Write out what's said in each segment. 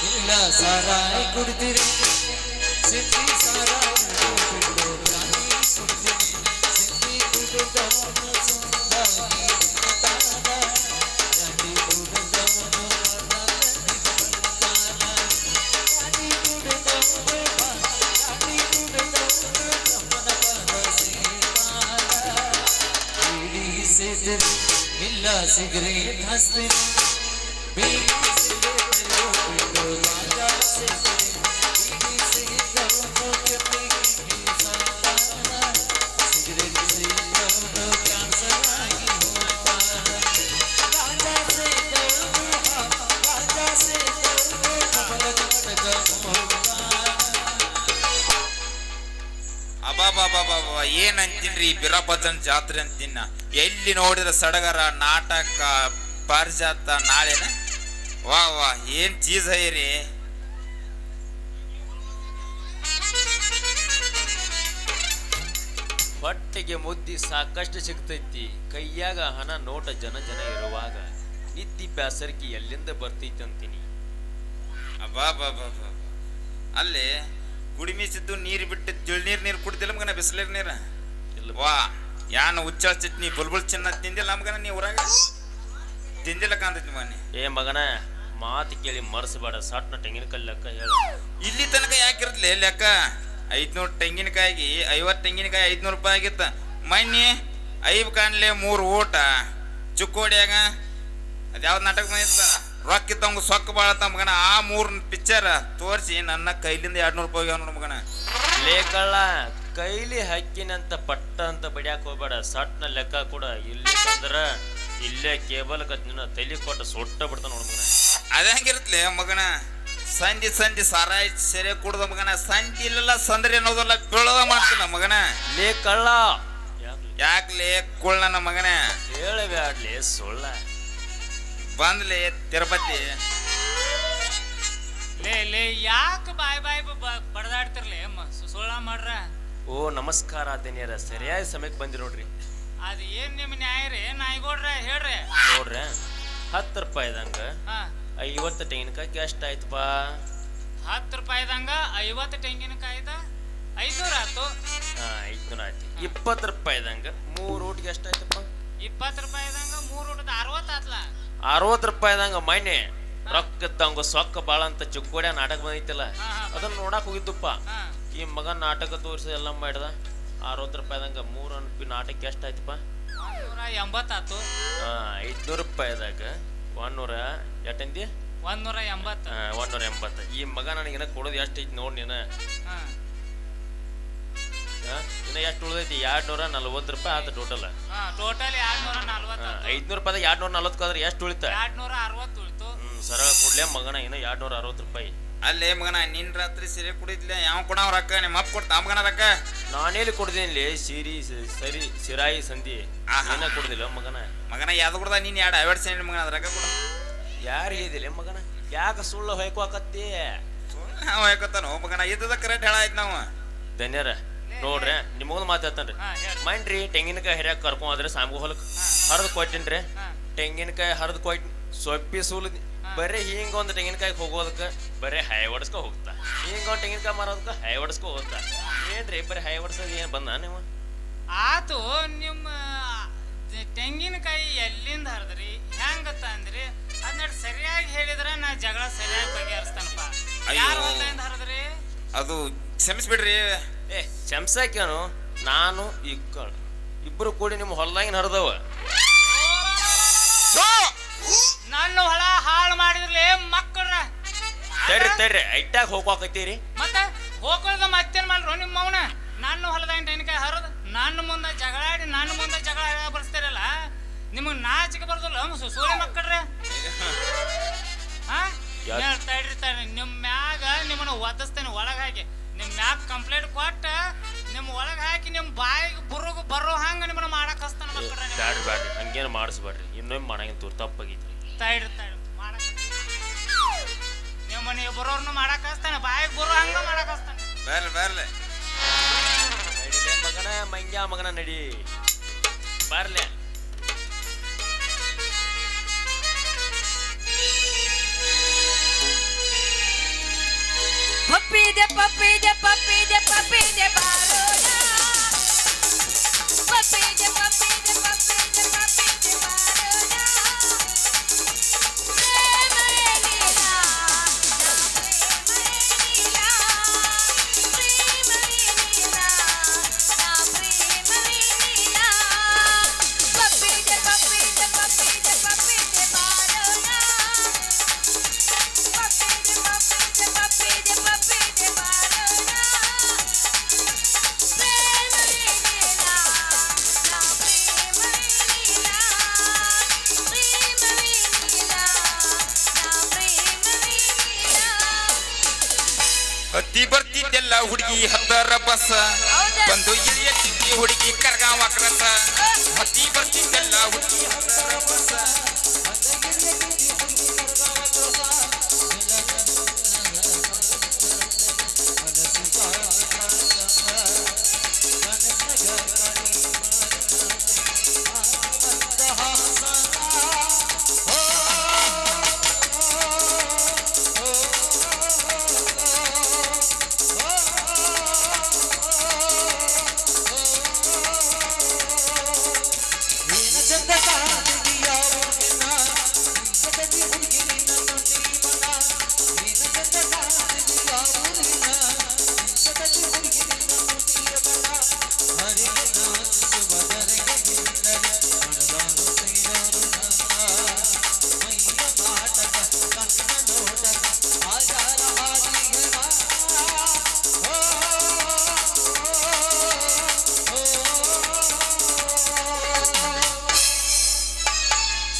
ಇಲ್ಲ ಸಾರಾಯಿ ಕುಡ್ತೀರಿ ಸಿದ್ಧಿ ಸಾರಾಯಿ ಕುಡಿದು ರಾಣಿ ಕುಡ್ತೀನಿ ಸಿದ್ಧಿ ಕುಡಿದವನು ಸುಂದರಿ ತಾನ ರಾಣಿ ಕುಡಿದವನು ರಾಣಿ ಕುಡಿದವನು ರಾಣಿ ಕುಡಿದವನು ತಮ್ಮನ ಪದ ಬೀಡಿ ಸೇದಿರಿ ಇಲ್ಲ ಸಿಗರೇಟ್ ಹಚ್ತೀನಿ ಬೀಡಿ ಅಬಾಬಾಬಾಬಾ ಏನ್ ಅಂತೀನ್ರಿ ಬಿರಾಬಜನ್ ಜಾತ್ರೆ ಅಂತೀನ ಎಲ್ಲಿ ನೋಡಿದ್ರೆ ಸಡಗರ ನಾಟಕ ಪಾರಿಜಾತ ನಾಳೆನ ವಾ ವಾ ಏನ್ ಚೀಸ್ ಹೈರಿ ಹೊಟ್ಟೆಗೆ ಮುದ್ದಿ ಸಾಕಷ್ಟು ಸಿಗ್ತೈತಿ ಕೈಯಾಗ ಹಣ ನೋಟ ಜನ ಜನ ಇರುವಾಗ ನಿದ್ದಿ ಬ್ಯಾಸರ್ಕಿ ಎಲ್ಲಿಂದ ಬರ್ತೈತಿ ಅಂತೀನಿ ಅಬಾಬಾಬಾಬಾ ಅಲ್ಲಿ ಕುಡಿಮಿಸಿದ್ದು ನೀರು ಬಿಟ್ಟು ನೀರು ಕುಡ್ದಿಲ್ಲ ಮಗನ ಬಿಸಿಲೇರ್ ನೀರ ವಾ ಯಾನ ಹುಚ್ಚ ಚಟ್ನಿ ಬುಲ್ಬುಲ್ ಚಿನ್ನ ತಿಂದಿಲ್ಲ ಮಗನ ನೀ ಊರಾಗ ತಿಂದಿಲ್ಲ ಕಾಂತೈತಿ ಮಗನಿ ಏ ಮಗನ ಮಾತು ಕೇಳಿ ಮರ್ಸಬೇಡ ಸಟ್ನ ತೆಂಗಿನಕಾಯಿ ಲೆಕ್ಕ ಹೇಳ ಇಲ್ಲಿ ತನಕ ಯಾಕಿರ್ತಲೇ ಲೆಕ್ಕ 500 ತೆಂಗಿನಕಾಯಿಗೆ 50 ತೆಂಗಿನಕಾಯಿ 500 ರೂಪಾಯಿ ಆಗಿತ್ತ ಮಣ್ಣಿ 5 ಕಾಣ್ಲೆ 3 ಊಟ ಚುಕ್ಕೋಡಿಯಾಗ ಅದ್ಯಾವ್ದು ನಾಟಕ ಬಂದಿತ್ತ ರೊಕ್ಕ ಇತ್ತವಂಗ ಸೊಕ್ಕ ಬಾಳತ್ತ ಮಗನ ಆ 3 ಪಿಕ್ಚರ್ ತೋರಿಸಿ ನನ್ನ ಕೈಲಿಂದ 200 ರೂಪಾಯಿ ನೋಡು ಮಗನ ಲೇಕಳ್ಳ ಕೈಲಿ ಹಕ್ಕಿನಂತ ಪಟ್ಟ ಅಂತ ಬಡಿಯಾಕ ಹೋಗ್ಬೇಡ ಸಟ್ನ ಲೆಕ್ಕ ಕೂಡ ಇಲ್ಲಿ ತಂದ್ರ ಇಲ್ಲೇ ಕೇಬಲ್ ಕತ್ತಿನ ತಲೆ ಕೊಟ್ಟು ಸುಟ್ಟ ಬಿಡ್ತಾನ ನೋಡ್ ಮಗನ ಅದ ಹೆಂಗಿರುತ್ತಲೆ ಮಗನ ಸಂಜೆ ಸಂಜೆ ಸಾರಾಯಿ ಸೆರೆ ಕುಡ್ದ ಮಗನ ಸಂಜೆ ಇಲ್ಲೆಲ್ಲ ಸಂದ್ರೆ ಅನ್ನೋದಲ್ಲ ಬೀಳೋದ ಮಾಡ್ತೀನ ಮಗನ ಲೇ ಕಳ್ಳ ಯಾಕ್ಲೆ ಕುಳ್ಳ ನನ್ನ ಮಗನ ಹೇಳಬ್ಯಾಡ್ಲಿ ಸುಳ್ಳ ಬಂದ್ಲೆ ತಿರುಪತಿ ಲೇ ಯಾಕೆ ಬಾಯ್ ಬಾಯ್ ಬಡದಾಡ್ತಿರ್ಲಿ ಸುಳ್ಳ ಮಾಡ್ರ ಓ ನಮಸ್ಕಾರ ದನಿಯರ ಸರಿಯಾದ ಸಮಯಕ್ಕೆ ಬಂದಿ ನೋಡ್ರಿ ಅದ ಏನ್ ನಿಮ್ ನ್ಯಾಯ ರೀ ನಾಯಿಗೋಡ್ರ ಹೇಳ್ರಿ ನೋಡ್ರಿ 10 ರೂಪಾಯಿದಂಗ 50 ತೆಂಗಿನಕಾಯಿ ಎಷ್ಟ ಆಯ್ತಪ್ಪ 10 ರೂಪಾಯಿದಂಗ 50 ತೆಂಗಿನಕಾಯ್ದ 500 ಆತು 500 ಆಯ್ತು 20 ರೂಪಾಯಿದಂಗ 3 ಊಟಕ್ಕೆ ಎಷ್ಟ ಆಯ್ತಪ್ಪ 20 ರೂಪಾಯಿದಂಗ 3 ಊಟದ 60 ಆತ್ಲ 60 ರೂಪಾಯಿದಂಗ ಮಣ್ಣೆ ರೊಕ್ಕದಂಗ ಸೊಕ್ಕ ಬಾಳ ಅಂತ ಚುಕ್ಕೋಡ್ಯ ನಾಟಕ ಬಂದೈತಿಲ್ಲ ಅದನ್ನ ನೋಡಕ್ ಹೋಗಿದ್ದಪ್ಪ ಈ ಮಗ ನಾಟಕ ತೋರಿಸಿ ಎಲ್ಲ ಮಾಡಿದ 60 ರೂಪಾಯಿದಂಗ 3 ನಾಟಕ ಎಷ್ಟ ಆಯ್ತಪ್ಪ 180 ಆತು 500 ರೂಪಾಯಿದಾಗ 100 ಎಷ್ಟಂದಿ 180 180 ಈ ಮಗ ನನಗೇನ ಕೊಡೋದು ಎಷ್ಟು ಐತಿ ನೋಡಿ ನೀನ ಇನ್ನ ಎಷ್ಟು ಉಳಿದೈತಿ 240 ರೂಪಾಯಿ ಆತ ಟೋಟಲ್ ಟೋಟಲ್ 240 500 ರೂಪಾಯಿದಾಗ 240 ಹೋದ್ರೆ ಎಷ್ಟು ಉಳಿತ 260 ಉಳಿತು ಸರಳ ಕೊಡ್ಲೇ ಮಗನ ಇನ್ನ 260 ರೂಪಾಯಿ ಅಲ್ಲೇ ಮಗನ ನಿನ್ ರಾತ್ರಿ ಸೀರೆ ಕುಡಿದ್ಲೆ ಯಾವ ಕೊಡವ ರೊಕ್ಕ ನಿಮ್ಮ ಅಪ್ಪ ಕೊಡ್ತಾ ಮಗನ ರೊಕ್ಕ ನಾನೇಲಿ ಕೊಡ್ದೇನಿ ಸರಿ ಸಿರಾಯಿ ಸಂಧಿ ಏನ ಕೊಡುದಿಲ್ಲ ಮಗನ ಮಗನ ಯಾವ್ದು ಕೊಡ್ದ ನೀನ್ 2 ಅವಾರ್ಡ್ ಸೇರಿ ಮಗನ ಅದ ರೊಕ್ಕ ಕೊಡ ಯಾರು ಹೇಳಿದಿಲ್ಲ ಮಗನ ಯಾಕೆ ಸುಳ್ಳು ಹೊಯ್ಕೋಕತ್ತಿ ನಾವು ಹೇಳ್ಕೊತಾನ ಮಗನ ಇದ್ದದ ಕರೆಕ್ಟ್ ಹೇಳ ಆಯ್ತು ನಾವು ಧನ್ಯರ ನೋಡ್ರಿ ನಿಮಗೊಂದು ಮಾತಾಡ್ತಾನ್ರಿ ಮೈನ್ರಿ ತೆಂಗಿನಕಾಯಿ ಹರಿಯಾಕ ಕರ್ಕೊಂಡ್ ಹೋದ್ರೆ ಸಾಮ್ಗು ಹೊಲಕ್ ಹರಿದ್ ಕೊಟ್ಟಿನ್ರಿ ತೆಂಗಿನಕಾಯಿ ಹರಿದ್ ಕೊಟ್ಟು ಸೊಪ್ಪಿ ಸುಲಿದ್ ಬರೀ ಹಿಂಗ ಒಂದು ತೆಂಗಿನಕಾಯಿ ಹೋಗೋದಕ್ಕೆ ಬರೀ ಹೈ ಹೊಡ್ಸ್ಕ ಹೋಗ್ತಾ ಹಿಂಗ ಒಂದು ತೆಂಗಿನಕಾಯಿ ಮಾರೋದಕ್ಕೆ ಹೈ ಹೊಡ್ಸ್ಕ ಹೋಗ್ತಾ ಏನ್ರಿ ಬರೀ ಹೈ ಹೊಡ್ಸೋದು ಏನ್ ಬಂದ ನೀವು ಆತು ನಿಮ್ಮ ತೆಂಗಿನಕಾಯಿ ಎಲ್ಲಿಂದ ಹರಿದ್ರಿ ಹೆಂಗತ್ತ ಅಂದ್ರಿ ಅದನ್ನ ಸರಿಯಾಗಿ ಹೇಳಿದ್ರ ನಾ ಜಗಳ ಸರಿಯಾಗಿ ಬಗೆಹರಿಸ್ತಾನಪ್ಪ ಯಾರು ಹೊಲದಿಂದ ಹರಿದ್ರಿ ಅದು ಕ್ಷಮಿಸ್ಬಿಡ್ರಿ ಏ ಚಮ್ಸಾಕ್ಯಾನು ನಾನು ಇಕ್ಕಳು ಇಬ್ರು ಕೂಡಿ ನಿಮ್ಮ ಹೊಲ್ದಾಗಿನ ಹರಿದವ ನನ್ನ ಹೊಲ ಹಾಳು ಮಾಡಿದ್ರಲೇ ಮಕ್ಕಳ್ರ ತಡ್ರಿ ಐಟ್ಯಾಗ ಹೋಗ್ವಾಕತ್ತೀರಿ ಮತ್ತೆ ಹೋಗೋದ ಮತ್ತೇನ್ ಮಾಡ್ರು ನಿಮ್ಮ ಮೌನ ನನ್ನ ಹೊಲದಾಗಿನ ತೆಂಗಿನಕಾಯಿ ಹರಿದು ನನ್ನ ಮುಂದೆ ಜಗಳಾಡಿ ನನ್ನ ಮುಂದೆ ಜಗಳ ಬರ್ಸ್ತಾರಲ್ಲ ನಿಮಗ್ ನಾಚಿಕೆ ಬರ್ದಲ್ಲ ಸೂರ್ಯ ಮಕ್ಕಳ್ರೆ ತಡ್ರಿ ನಿಮ್ ಮ್ಯಾಗ ನಿಮ್ಮನ್ನ ಒದಸ್ತೇನೆ ಒಳಗಾಗಿ ನಿಮ್ ಮ್ಯಾಗ ಕಂಪ್ಲೇಂಟ್ ಕೊಟ್ಟ ನಿಮ್ ಒಳಗ ಹಾಕಿ ನಿಮ್ ಬಾಯಿಗೆ ಬುರುಗು ಬರೋ ಹಂಗ ನಿಮ್ಮನ್ನ ಮಾಡಕ್ ಹಸ್ತಾನ ಮಕ್ಕಳ್ರೆ ಬ್ಯಾಡ್ರಿ ಹಂಗೇನು ಮಾಡಿಸ್ಬೇಡ್ರಿ ಇನ್ನೊಮ್ಮೆ ಮಾಡಂಗಿನ ತುರ್ ತಪ್ಪಾಗೈತ್ರಿ ತಡ್ರಿ ಮಾಡಕ್ ನಿಮ್ಮನ್ನ ಬರೋರ್ನು ಮಾಡಕ್ ಹಸ್ತಾನೆ ಬಾಯಿಗೆ ಬರೋ ಹಂಗ ಮಾಡಕ್ ಹಸ್ತಾನೆ ಬರ್ಲೆ ನಡಿಲೇ ಮಗನ ಮಂಗ್ಯಾ ಮಗನ ನಡಿ ಬರ್ಲೆ ಹತ್ತಿ ಬರ್ತಿದ್ದೆಲ್ಲ ಹುಡುಗಿ ಹತ್ತರ ಬಸ್ ಬಂದು ಇಳಿಯತ್ತಿದ್ದಿ ಹುಡುಗಿ ಕರ್ಗಾವ ಕ್ರಸ ಹತ್ತಿ ಬರ್ತಿದ್ದೆಲ್ಲ ಹುಡುಗಿ ಹತ್ತರ ಬಸ್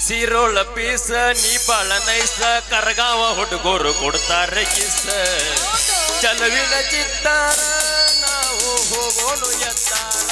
ಸಿರೋಳ ಪೀಸ ನೀ ಬಾಳ ನೈಸ ಕರಗಾವ ಹುಡುಗರು ಕೊಡ್ತಾರೆ ಕಿಸ ಚಲವಿನ ಚಿತ್ತಾರ ನಾವು ಹೋಗೋನು ಎತ್ತಾರ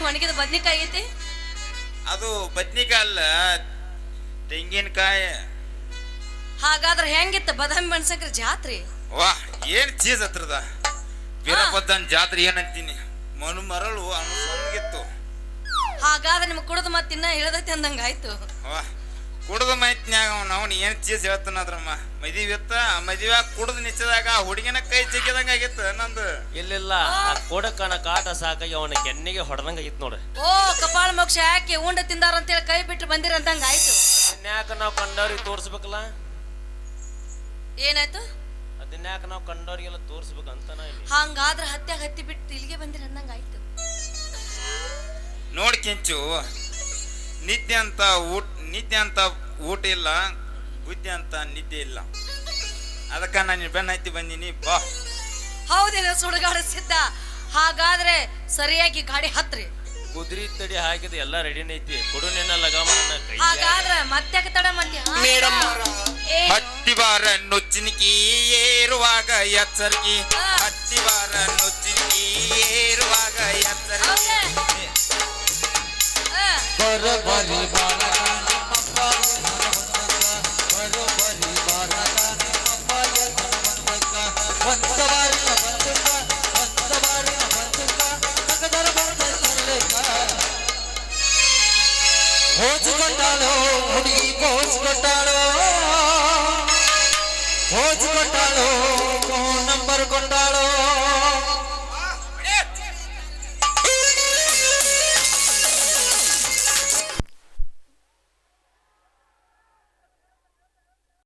ಒಣಗಿದ ಬದ್ನಿಕಾಯಿ ಐತಿ ಅದು ಬದ್ನಿಕಾಯಿ ಅಲ್ಲ ತೆಂಗಿನಕಾಯಿ ಹಾಗಾದ್ರೆ ಹೆಂಗಿತ್ತ ಬದಾಮಿ ಮೆಣಸಕ್ರಿ ಜಾತ್ರೆ ವಾ ಏನ್ ಚೀಸ್ ಹತ್ರದ ವೀರಭದ್ರನ್ ಜಾತ್ರೆ ಏನಂತೀನಿ ಮನು ಮರಳು ಅನುಸಂಗಿತ್ತು ಹಾಗಾದ್ರೆ ನಿಮ್ಗೆ ಕುಡಿದು ಮತ್ತಿನ್ನ ಇಳದೈತಿ ಅಂದಂಗ ಆಯ್ತು ವಾ ಕುಡ್ದ ಮೈತ್ನ್ಯಾಗ ನಾವು ಏನ್ ಚೀಸ್ ಹೇಳ್ತಾನದ್ರಮ್ಮ ಮದ್ವಿ ಇತ್ತ ಮದ್ವೆ ಕುಡ್ದು ನಿಚ್ಚದಾಗ ಹುಡುಗಿನ ಕೈ ಜಗ್ಗಿದಂಗ ಆಗಿತ್ತು ನಂದು ಇಲ್ಲಿಲ್ಲ ಆ ಕೊಡಕನ ಕಾಟ ಸಾಕಾಗಿ ಅವನ ಕೆನ್ನಿಗೆ ಹೊಡೆದಂಗ ಆಗಿತ್ತು ನೋಡ್ರಿ ಓ ಕಪಾಳ ಮೋಕ್ಷ ಯಾಕೆ ಉಂಡ ತಿಂದಾರ ಅಂತೇಳಿ ಕೈ ಬಿಟ್ಟು ಬಂದಿರಂದಂಗ ಆಯ್ತು ಅದ್ನ್ಯಾಕ ನಾವು ಕಂಡವ್ರಿಗೆ ತೋರ್ಸ್ಬೇಕಲ್ಲ ಏನಾಯ್ತು ಅದನ್ಯಾಕ ನಾವು ಕಂಡವ್ರಿಗೆಲ್ಲ ತೋರ್ಸ್ಬೇಕಂತ ಹಂಗಾದ್ರೆ ಹತ್ತಿ ಬಿಟ್ಟು ಇಲ್ಲಿಗೆ ಬಂದಿರ ಅಂದಂಗ ಆಯ್ತು ನೋಡ್ ಕೆಂಚು ನಿದ್ದೆ ಅಂತ ಊಟ ಇಲ್ಲ ಬುದ್ಧಿ ಅಂತ ನಿದ್ದೆ ಇಲ್ಲ ಅದಕ್ಕ ನಾನು ಬೆನ್ನ ಹತ್ತಿ ಬಂದೀನಿ ಬಾ ಹೌದೇನ ಸುಡುಗಾಡ ಸಿದ್ಧ ಹಾಗಾದ್ರೆ ಸರಿಯಾಗಿ ಗಾಡಿ ಹತ್ರಿ ಕುದುರೆ ತಡಿ ಹಾಕಿದ ಎಲ್ಲ ರೆಡಿನ ಐತಿ ಕೊಡು ನಿನ್ನ ಲಗಾಮನ್ನ ಕೈ ಹಾಗಾದ್ರ ಮತ್ತೆ ತಡ ಮಂದಿ ಮೇಡಮ್ ಹತ್ತಿವಾರ ನುಚ್ಚಿನಿಕಿ ಏರುವಾಗ ಎಚ್ಚರಿಕೆ ಹತ್ತಿವಾರ ನುಚ್ಚಿನಿಕಿ ಏರುವಾಗ ಎಚ್ಚರಿಕೆ ಬರೋಬ್ಬರಿ ಬಾರಗ ನಿಮ್ಮಪ್ಪ ಬರೋಬ್ಬರಿ ಬಾರಗ ನಿಮ್ಮಪ್ಪ ಒಂದ ಬಾರಿನ ಬಂದುಕ ನಗದರ ಬಂದಕ್ಕ ಹೋಚಿಕೊಂಡಾಳೋ ಹುಡುಗಿ ಹೋಚಿಕೊಂಡಾಳೋ ಫೋನ್ ನಂಬರ್ ಕೊಂಡಾಳೋ